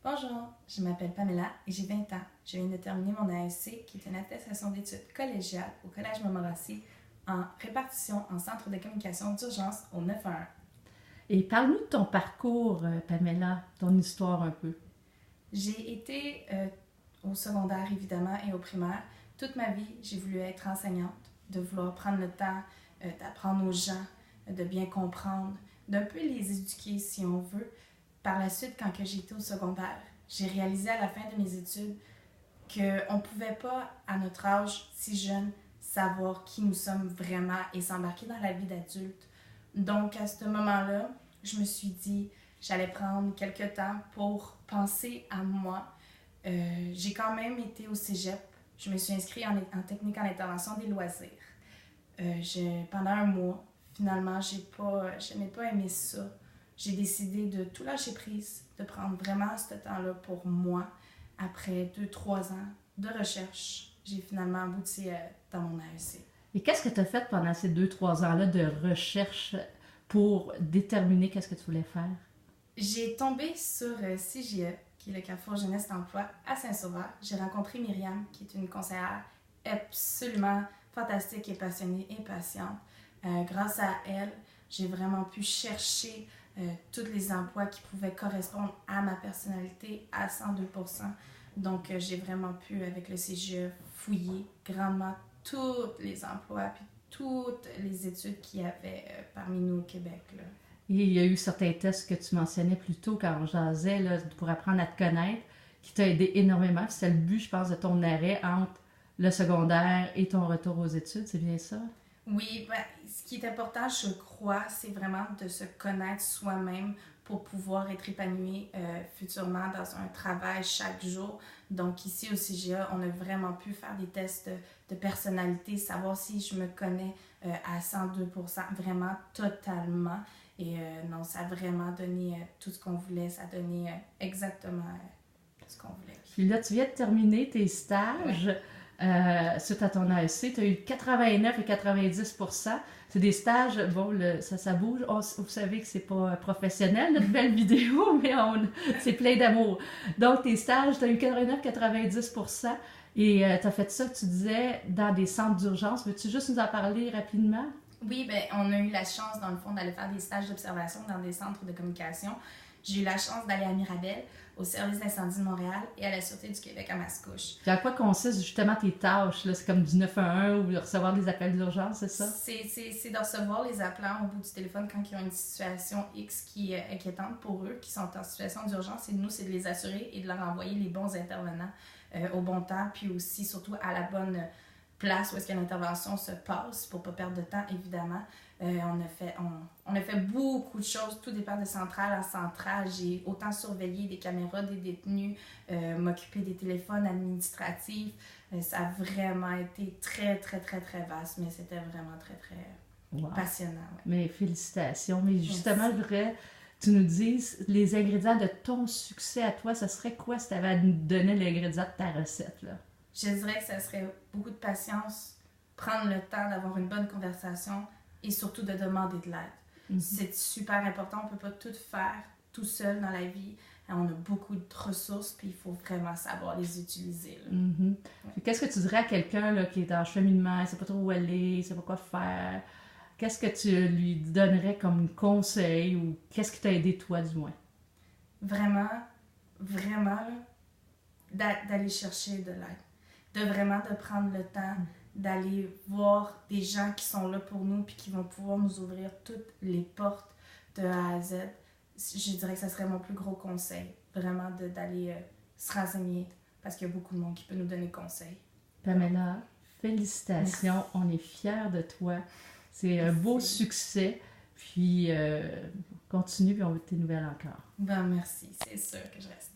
Bonjour, je m'appelle Pamela et j'ai 20 ans. Je viens de terminer mon ASC, qui est une attestation d'études collégiales au Collège Montmorency en répartition en centre de communication d'urgence au 911. Et parle-nous de ton parcours, Pamela, ton histoire un peu. J'ai été au secondaire, évidemment, et au primaire. Toute ma vie, j'ai voulu être enseignante, de vouloir prendre le temps d'apprendre aux gens, de bien comprendre, d'un peu les éduquer si on veut. Par la suite, quand j'étais au secondaire, j'ai réalisé à la fin de mes études qu'on ne pouvait pas, à notre âge si jeune, savoir qui nous sommes vraiment et s'embarquer dans la vie d'adulte. Donc, à ce moment-là, je me suis dit, j'allais prendre quelques temps pour penser à moi. J'ai quand même été au cégep. Je me suis inscrite en technique en intervention des loisirs. Pendant un mois, finalement, je n'ai pas aimé ça. J'ai décidé de tout lâcher prise, de prendre vraiment ce temps-là pour moi. Après 2-3 ans de recherche, j'ai finalement abouti dans mon AEC. Et qu'est-ce que tu as fait pendant ces 2-3 ans-là de recherche pour déterminer qu'est-ce que tu voulais faire? J'ai tombé sur CJE, qui est le Carrefour Jeunesse d'Emploi à Saint-Sauveur. J'ai rencontré Myriam, qui est une conseillère absolument fantastique et passionnée et patiente. Grâce à elle, j'ai vraiment pu chercher tous les emplois qui pouvaient correspondre à ma personnalité à 102%. Donc, j'ai vraiment pu, avec le CGE, fouiller grandement tous les emplois puis toutes les études qu'il y avait parmi nous au Québec, là. Et il y a eu certains tests que tu mentionnais plus tôt quand on jasait là, pour apprendre à te connaître, qui t'a aidé énormément. C'est le but, je pense, de ton arrêt entre le secondaire et ton retour aux études, c'est bien ça? Oui, ben, ce qui est important, je crois, c'est vraiment de se connaître soi-même pour pouvoir être épanoui futurement dans un travail chaque jour. Donc ici au CGA, on a vraiment pu faire des tests de personnalité, savoir si je me connais à 102%, vraiment totalement. Et non, ça a vraiment donné tout ce qu'on voulait, ça a donné exactement ce qu'on voulait. Puis là, tu viens de terminer tes stages. Ouais. Suite à ton AEC, tu as eu 89 et 90%. C'est des stages, bon, ça bouge. Vous savez que c'est pas professionnel, notre belle vidéo, mais c'est plein d'amour. Donc, tes stages, tu as eu 89-90%. Et tu as fait ça, tu disais, dans des centres d'urgence. Veux-tu juste nous en parler rapidement? Oui, ben, on a eu la chance, dans le fond, d'aller faire des stages d'observation dans des centres de communication. J'ai eu la chance d'aller à Mirabel, au service d'incendie de Montréal et à la Sûreté du Québec à Mascouche. Puis à quoi consistent justement tes tâches? Là? C'est comme du 911 ou de recevoir des appels d'urgence, c'est ça? C'est de recevoir les appelants au bout du téléphone quand ils ont une situation X qui est inquiétante pour eux, qui sont en situation d'urgence. Et nous, c'est de les assurer et de leur envoyer les bons intervenants au bon temps, puis aussi, surtout, à la bonne place où est-ce que l'intervention se passe pour ne pas perdre de temps, évidemment. On a fait beaucoup de choses, tout dépend de centrale en centrale. J'ai autant surveillé des caméras des détenus, m'occuper des téléphones administratifs. Ça a vraiment été très, très, très, très vaste, mais c'était vraiment très, très passionnant. Ouais. Mais félicitations. Mais justement, Merci. je voudrais que tu nous dises les ingrédients de ton succès à toi. Ça serait quoi si tu avais à nous donner l'ingrédient de ta recette, là? Je dirais que ça serait beaucoup de patience, prendre le temps d'avoir une bonne conversation et surtout de demander de l'aide. Mm-hmm. C'est super important. On ne peut pas tout faire tout seul dans la vie. On a beaucoup de ressources, puis il faut vraiment savoir les utiliser. Mm-hmm. Ouais. Qu'est-ce que tu dirais à quelqu'un là, qui est en cheminement, il ne sait pas trop où aller, il ne sait pas quoi faire? Qu'est-ce que tu lui donnerais comme conseil ou qu'est-ce qui t'a aidé toi, du moins? Vraiment, vraiment, d'aller chercher de l'aide. De vraiment de prendre le temps d'aller voir des gens qui sont là pour nous puis qui vont pouvoir nous ouvrir toutes les portes de A à Z. Je dirais que ça serait mon plus gros conseil. Vraiment d'aller se renseigner parce qu'il y a beaucoup de monde qui peut nous donner conseil. Pamela, félicitations. Merci. On est fiers de toi. C'est un beau succès. Puis continue puis on veut tes nouvelles encore. Ben merci, c'est sûr que je reste.